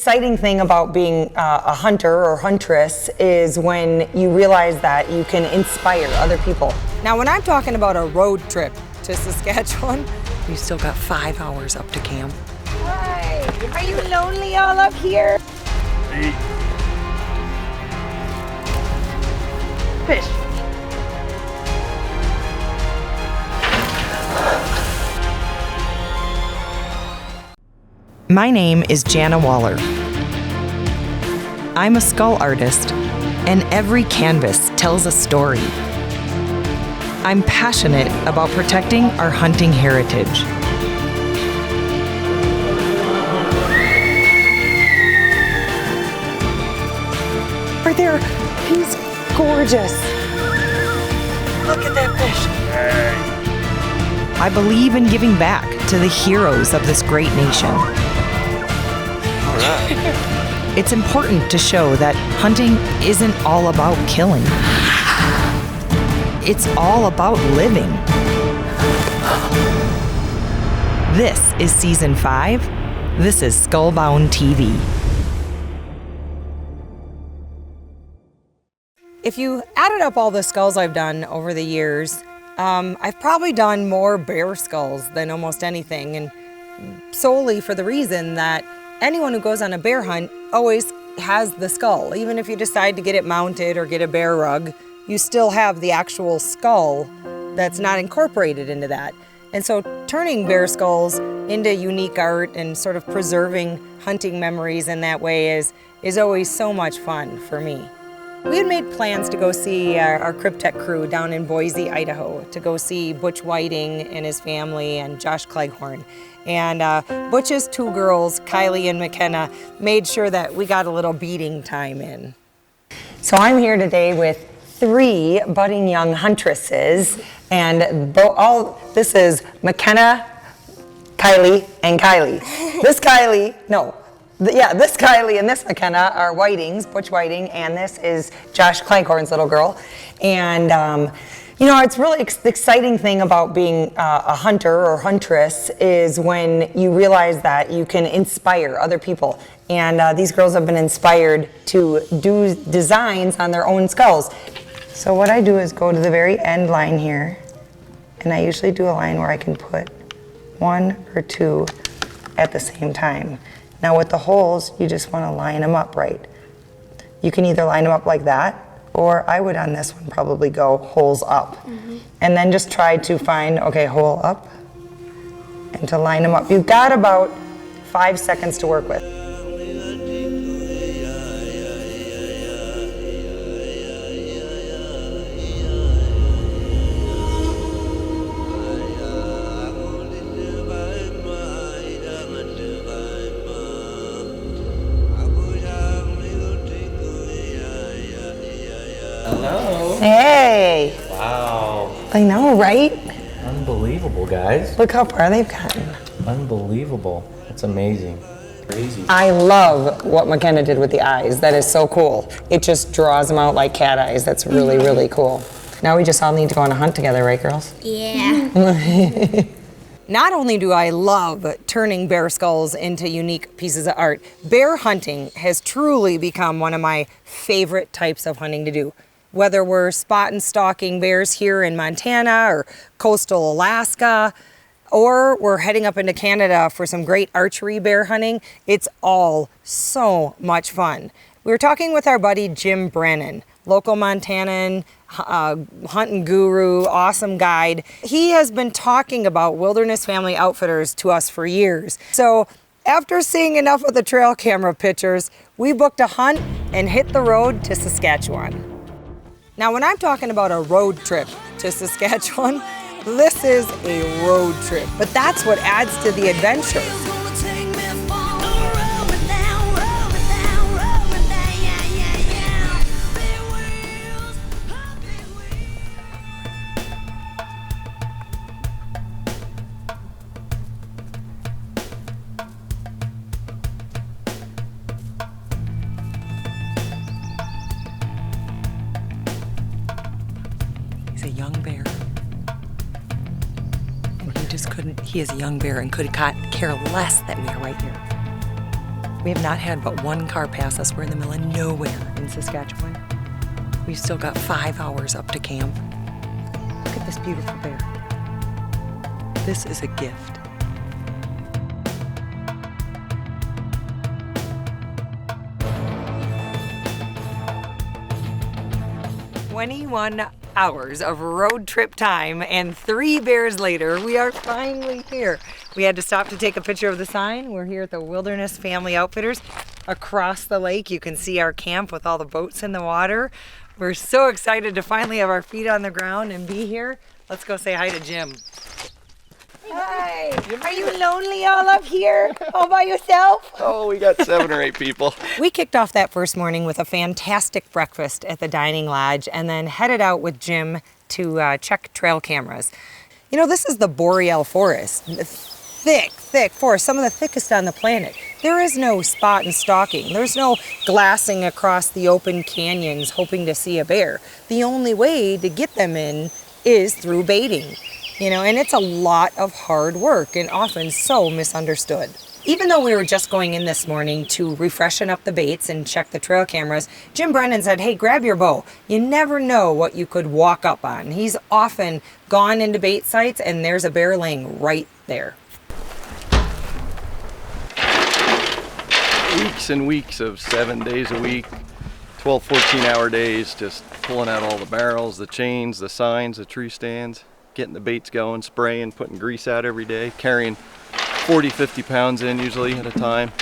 Exciting thing about being a hunter or huntress is when you realize that you can inspire other people. Now, when I'm talking about a road trip to Saskatchewan, we still got 5 hours up to camp. Hi, are you lonely all up here? Fish. My name is Janna Waller. I'm a skull artist, and every canvas tells a story. I'm passionate about protecting our hunting heritage. Right there, he's gorgeous. Look at that fish. I believe in giving back to the heroes of this great nation. All right. It's important to show that hunting isn't all about killing. It's all about living. This is Season 5. This is Skullbound TV. If you added up all the skulls I've done over the years, I've probably done more bear skulls than almost anything, and solely for the reason that anyone who goes on a bear hunt always has the skull. Even if you decide to get it mounted or get a bear rug, you still have the actual skull that's not incorporated into that. And so turning bear skulls into unique art and sort of preserving hunting memories in that way is always so much fun for me. We had made plans to go see our Kryptek crew down in Boise, Idaho, to go see Butch Whiting and his family and Josh Cleghorn. And Butch's 2 girls, Kylie and McKenna, made sure that we got a little beating time in. So I'm here today with 3 budding young huntresses, and this is McKenna, Kylie, and Kylie. This Kylie and this McKenna are Whitings, Butch Whiting, and this is Josh Cleghorn's little girl. And you know, it's really exciting thing about being a hunter or huntress is when you realize that you can inspire other people. And these girls have been inspired to do designs on their own skulls. So what I do is go to the very end line here, and I usually do a line where I can put 1 or 2 at the same time. Now with the holes, you just want to line them up right. You can either line them up like that, or I would on this one probably go holes up. Mm-hmm. And then just try to find, okay, hole up, and to line them up. You've got about 5 seconds to work with. Hello. Hey. Wow. I know, right? Unbelievable, guys. Look how far they've gotten. Unbelievable. That's amazing. Crazy. I love what McKenna did with the eyes. That is so cool. It just draws them out like cat eyes. That's really, really cool. Now we just all need to go on a hunt together, right, girls? Yeah. Not only do I love turning bear skulls into unique pieces of art, bear hunting has truly become one of my favorite types of hunting to do. Whether we're spot and stalking bears here in Montana or coastal Alaska, or we're heading up into Canada for some great archery bear hunting, it's all so much fun. We were talking with our buddy Jim Brennan, local Montanan, hunting guru, awesome guide. He has been talking about Wilderness Family Outfitters to us for years. So after seeing enough of the trail camera pictures, we booked a hunt and hit the road to Saskatchewan. Now, when I'm talking about a road trip to Saskatchewan, this is a road trip, but that's what adds to the adventure. He's a young bear. And he is a young bear and could care less that we are right here. We have not had but one car pass us. We're in the middle of nowhere in Saskatchewan. We've still got 5 hours up to camp. Look at this beautiful bear. This is a gift. 21 hours of road trip time, and 3 bears later, we are finally here. We had to stop to take a picture of the sign. We're here at the Wilderness Family Outfitters. Across the lake, you can see our camp with all the boats in the water. We're so excited to finally have our feet on the ground and be here. Let's go say hi to Jim. Hi. Are you lonely all up here all by yourself? Oh, we got 7 or 8 people. We kicked off that first morning with a fantastic breakfast at the dining lodge and then headed out with Jim to check trail cameras. You know, this is the boreal forest. Thick forest, some of the thickest on the planet. There is no spot and stalking. There's no glassing across the open canyons hoping to see a bear. The only way to get them in is through baiting. You know, and it's a lot of hard work and often so misunderstood. Even though we were just going in this morning to refreshen up the baits and check the trail cameras, Jim Brennan said, hey, grab your bow. You never know what you could walk up on. He's often gone into bait sites and there's a bear laying right there. Weeks and weeks of 7 days a week, 12, 14-hour days, just pulling out all the barrels, the chains, the signs, the tree stands, getting the baits going, spraying, putting grease out every day, carrying 40, 50 pounds in usually at a time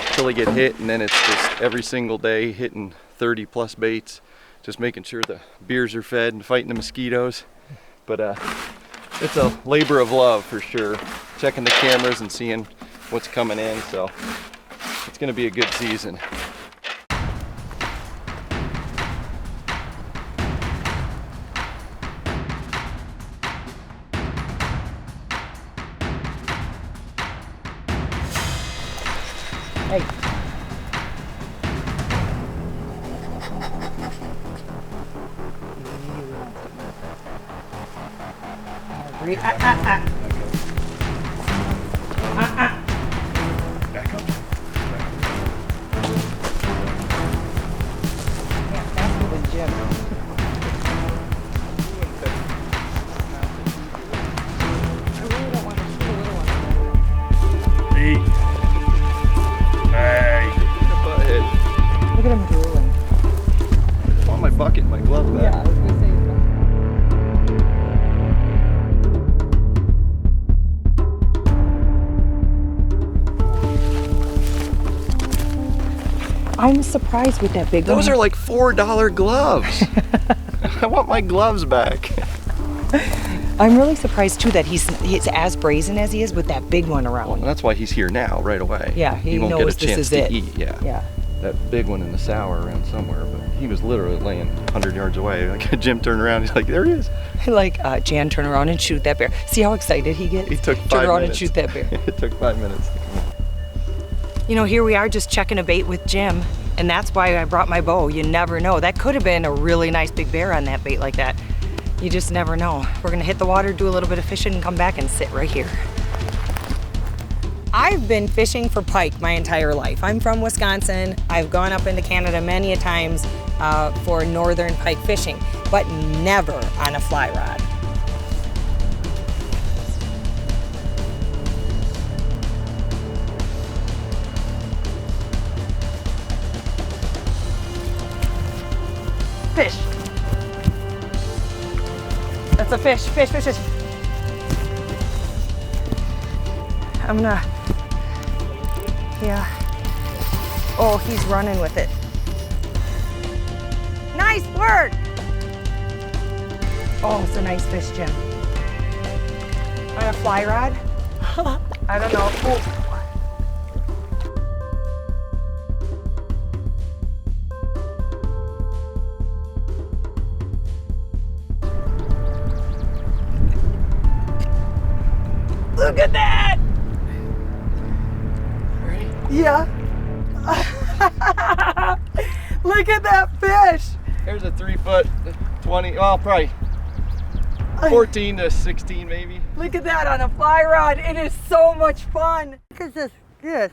until they get hit, and then it's just every single day hitting 30 plus baits, just making sure the beers are fed and fighting the mosquitoes. But it's a labor of love for sure, checking the cameras and seeing what's coming in, so it's going to be a good season. Hey. Look at him drooling. I want my bucket and my glove back. Yeah, I was gonna say. I'm surprised with that big one. Those are like $4 gloves. I want my gloves back. I'm really surprised too that he's as brazen as he is with that big one around. Well, that's why he's here now, right away. Yeah, he won't knows get a this chance is to it. eat. Yeah. Yeah. That big one in the sour around somewhere, but he was literally laying 100 yards away. Like Jim turned around, he's like, there he is. Like, Jan, turn around and shoot that bear. See how excited he gets? He took 5 Turn around minutes. and shoot that bear. It took 5 minutes. You know, here we are just checking a bait with Jim, and that's why I brought my bow. You never know. That could have been a really nice big bear on that bait like that. You just never know. We're gonna hit the water, do a little bit of fishing, and come back and sit right here. I've been fishing for pike my entire life. I'm from Wisconsin. I've gone up into Canada many a times for northern pike fishing, but never on a fly rod. Fish. That's a fish, fish, fish, fish. I'm gonna, yeah. Oh, he's running with it. Nice work. Oh, it's a nice fish, Jim. On a fly rod? I don't know. Oh. Look at that! Ready? Yeah. Look at that fish. There's a 3 foot, 20, well, probably 14 to 16 maybe. Look at that on a fly rod. It is so much fun. Look at this. Yes.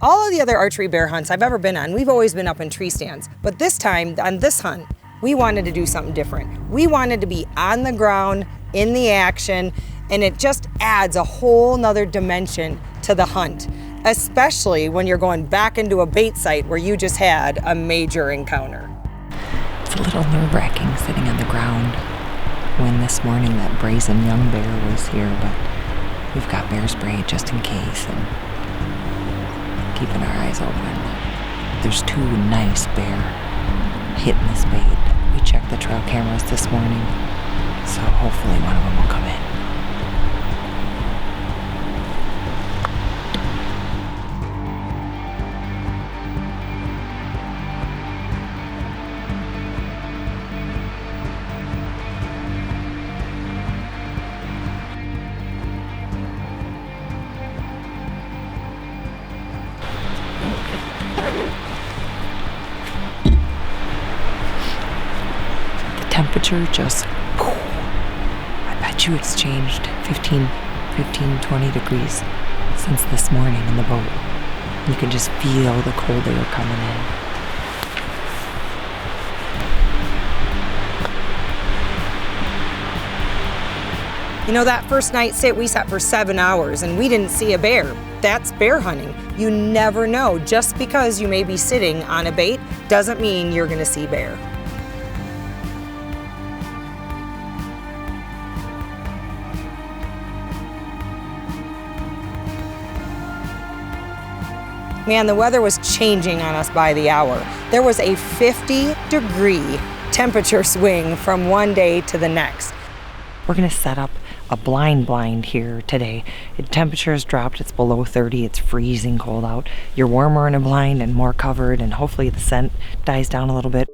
All of the other archery bear hunts I've ever been on, we've always been up in tree stands. But this time, on this hunt, we wanted to do something different. We wanted to be on the ground, in the action, and it just adds a whole nother dimension to the hunt, especially when you're going back into a bait site where you just had a major encounter. It's a little nerve-wracking sitting on the ground when this morning that brazen young bear was here, but we've got bear spray just in case and keeping our eyes open. There's 2 nice bear hitting this bait. We checked the trail cameras this morning, so hopefully one of them will come in. Temperature just, I bet you it's changed 15, 20 degrees since this morning in the boat. You can just feel the cold air coming in. You know, that first night sit, we sat for 7 hours and we didn't see a bear. That's bear hunting. You never know. Just because you may be sitting on a bait doesn't mean you're gonna see bear. Man, the weather was changing on us by the hour. There was a 50-degree temperature swing from one day to the next. We're gonna set up a blind here today. The temperature has dropped, it's below 30, it's freezing cold out. You're warmer in a blind and more covered, and hopefully the scent dies down a little bit.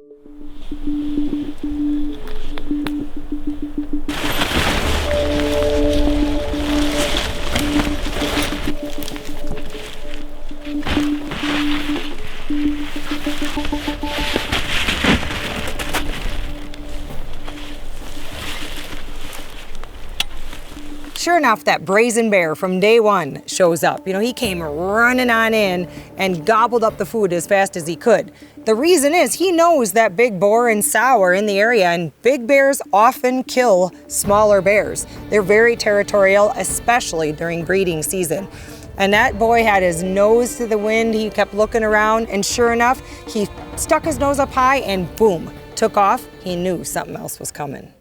Sure enough, that brazen bear from day one shows up. You know, he came running on in and gobbled up the food as fast as he could. The reason is he knows that big boar and sow are in the area, and big bears often kill smaller bears. They're very territorial, especially during breeding season. And that boy had his nose to the wind. He kept looking around, and sure enough, he stuck his nose up high and boom, took off. He knew something else was coming.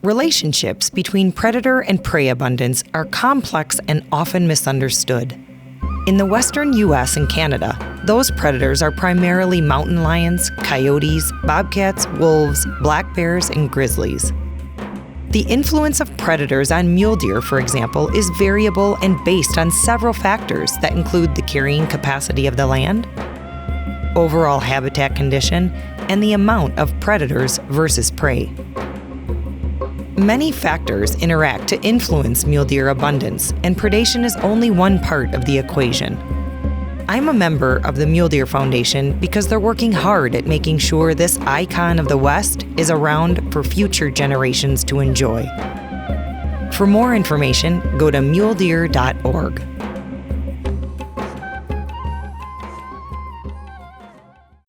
Relationships between predator and prey abundance are complex and often misunderstood. In the western U.S. and Canada, those predators are primarily mountain lions, coyotes, bobcats, wolves, black bears, and grizzlies. The influence of predators on mule deer, for example, is variable and based on several factors that include the carrying capacity of the land, overall habitat condition, and the amount of predators versus prey. Many factors interact to influence mule deer abundance, and predation is only one part of the equation. I'm a member of the Mule Deer Foundation because they're working hard at making sure this icon of the West is around for future generations to enjoy. For more information, go to muledeer.org.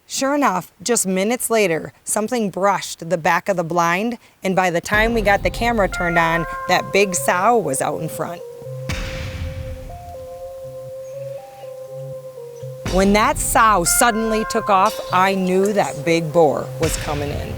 Sure enough, just minutes later, something brushed the back of the blind, and by the time we got the camera turned on, that big sow was out in front. When that sow suddenly took off, I knew that big boar was coming in.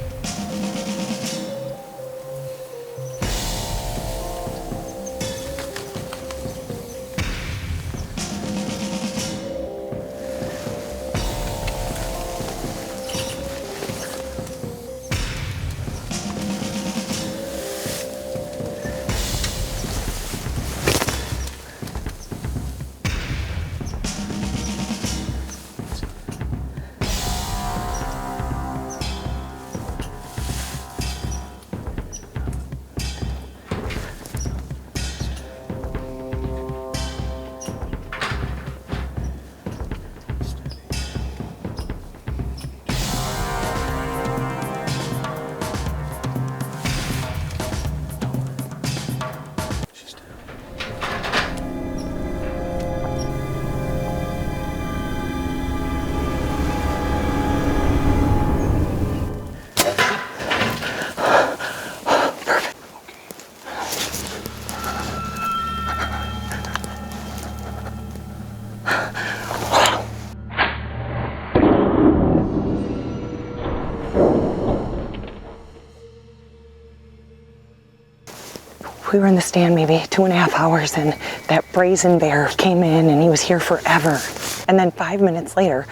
we were in the stand maybe 2.5 hours, and that brazen bear came in, and he was here forever. And then 5 minutes later,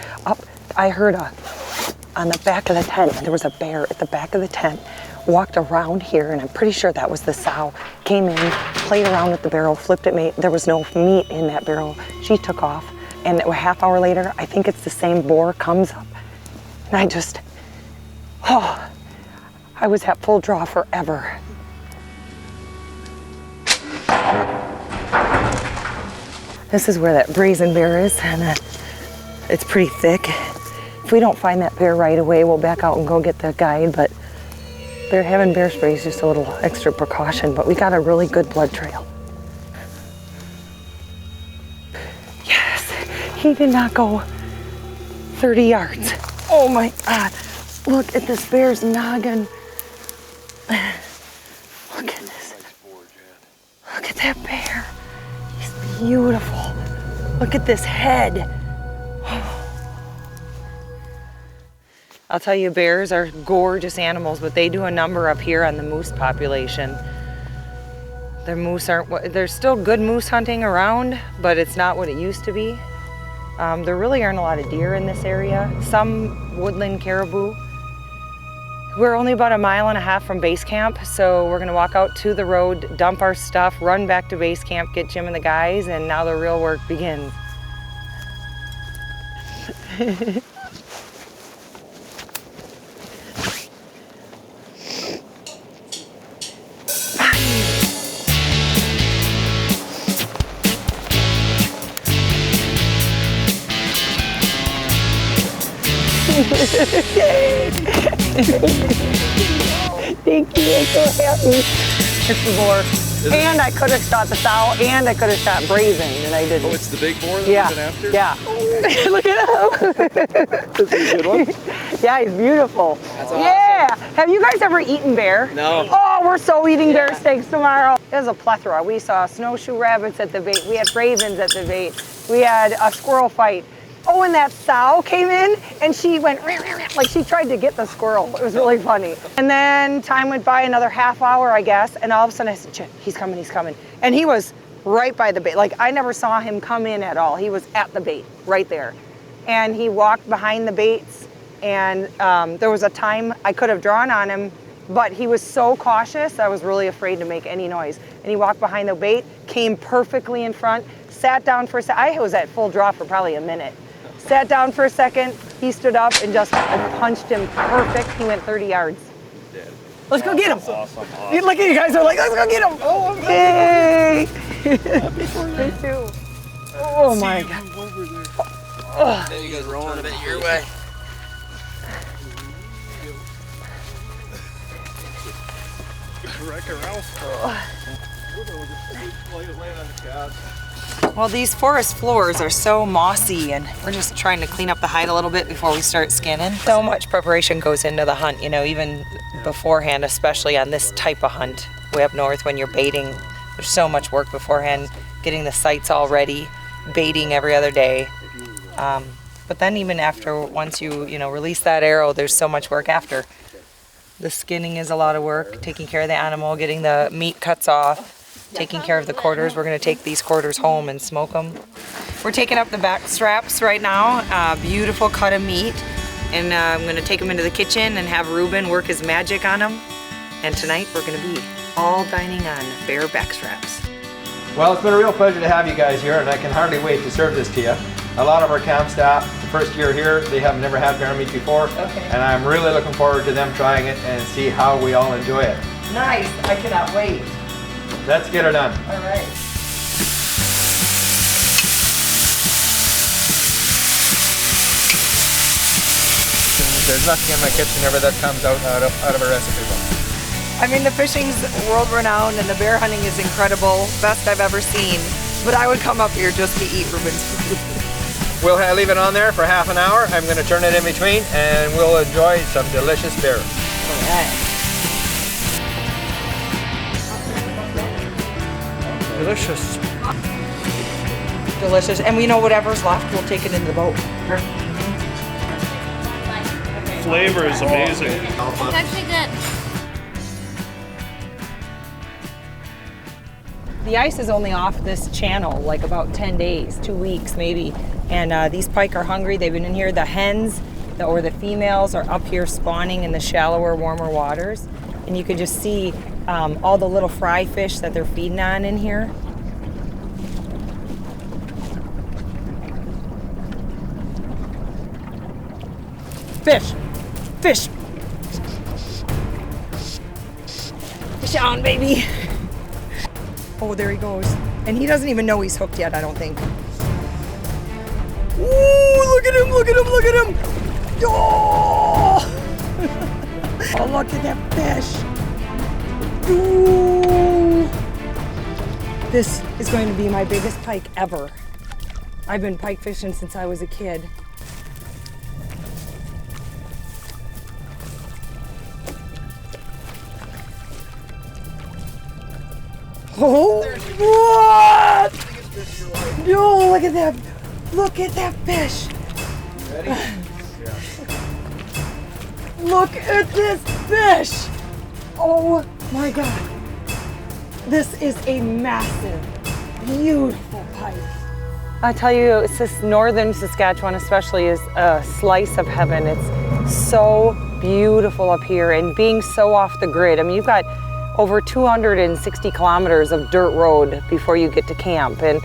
I heard on the back of the tent, there was a bear at the back of the tent, walked around here, and I'm pretty sure that was the sow, came in, played around with the barrel, flipped it, there was no meat in that barrel. She took off, and a half hour later, I think it's the same boar, comes up, and I was at full draw forever. This is where that brazen bear is, and it's pretty thick. If we don't find that bear right away, we'll back out and go get the guide, but having bear spray is just a little extra precaution, but we got a really good blood trail. Yes, he did not go 30 yards. Oh my God, look at this bear's noggin. Look at this. Look at that bear. He's beautiful. Look at this head. I'll tell you, bears are gorgeous animals, but they do a number up here on the moose population. There's still good moose hunting around, but it's not what it used to be. There really aren't a lot of deer in this area. Some woodland caribou. We're only about 1.5 miles from base camp, so we're gonna walk out to the road, dump our stuff, run back to base camp, get Jim and the guys, and now the real work begins. Yay! Thank you, I'm so happy. It's the boar. And I could have shot the sow, and I could have shot brazen, and I didn't. Oh, it's the big boar that Yeah, was in after? yeah. Look at him. This is a good one. Yeah, he's beautiful. That's awesome. Yeah. Have you guys ever eaten bear? No. Oh, we're so eating bear steaks tomorrow. There's a plethora. We saw snowshoe rabbits at the bait. We had ravens at the bait. We had a squirrel fight. Oh, and that sow came in, and she went, like she tried to get the squirrel. It was really funny. And then time went by, another half hour, I guess, and all of a sudden I said, Chip, he's coming, he's coming. And he was right by the bait. Like, I never saw him come in at all. He was at the bait, right there. And he walked behind the baits, and there was a time I could have drawn on him, but he was so cautious, I was really afraid to make any noise. And he walked behind the bait, came perfectly in front, sat down for a second. I was at full draw for probably a minute. Sat down for a second, he stood up and just punched him perfect. He went 30 yards. Let's go get him. Awesome. Look at you guys are like, let's go get him. Oh, hey. Me too. Oh my God. There you guys rolling a bit your way. Well, these forest floors are so mossy, and we're just trying to clean up the hide a little bit before we start skinning. So much preparation goes into the hunt, you know, even beforehand, especially on this type of hunt. Way up north when you're baiting, there's so much work beforehand, getting the sights all ready, baiting every other day. But then even after, once you release that arrow, there's so much work after. The skinning is a lot of work, taking care of the animal, getting the meat cuts off, taking care of the quarters. We're gonna take these quarters home and smoke them. We're taking up the back straps right now, beautiful cut of meat. And I'm gonna take them into the kitchen and have Ruben work his magic on them. And tonight we're gonna be all dining on bear back straps. Well, it's been a real pleasure to have you guys here, and I can hardly wait to serve this to you. A lot of our camp staff, the first year here, they have never had bear meat before, and I'm really looking forward to them trying it and see how we all enjoy it. Nice, I cannot wait. Let's get her done. All right. There's nothing in my kitchen ever that comes out of a recipe book. I mean, the fishing's world renowned and the bear hunting is incredible, best I've ever seen. But I would come up here just to eat Ruben's food. We'll leave it on there for half an hour. I'm going to turn it in between, and we'll enjoy some delicious beer. All right. Delicious. Delicious. And we know whatever's left, we'll take it into the boat. Flavor is amazing. It's actually good. The ice is only off this channel like about 10 days, 2 weeks maybe. And these pike are hungry. They've been in here. The hens or the females are up here spawning in the shallower, warmer waters. And you can just see all the little fry fish that they're feeding on in here. Fish! Fish! Fish on, baby! Oh, there he goes. And he doesn't even know he's hooked yet, I don't think. Ooh, look at him, look at him, look at him! Oh! Oh, look at that fish! Ooh! This is going to be my biggest pike ever. I've been pike fishing since I was a kid. Oh, what? No, look at that. Look at that fish. Ready? Look at this fish. Oh my God. This is a massive, beautiful pike. I tell you, it's this northern Saskatchewan especially is a slice of heaven. It's so beautiful up here and being so off the grid. I mean, you've got over 260 kilometers of dirt road before you get to camp. And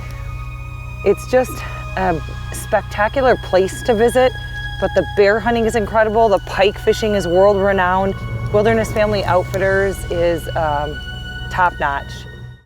it's just a spectacular place to visit, but the bear hunting is incredible. The pike fishing is world renowned. Wilderness Family Outfitters is top notch.